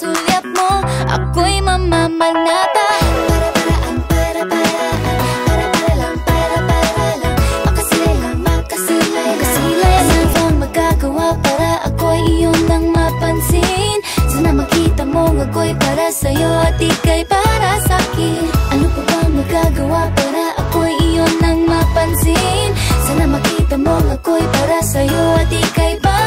sulyap mo, ako'y mamamanata. Para-paraan, para-paraan, para-para lang, para-para lang. Makasilay lang, makasilay, makasilay. Ano bang magagawa para ako'y iyong nang mapansin? Sana makita mo ako'y para sa'yo at ika'y para sa'kin. Ano pa bang magagawa para ako'y iyong nang mapansin? Sana makita mo ako'y para sa'yo at ika'y para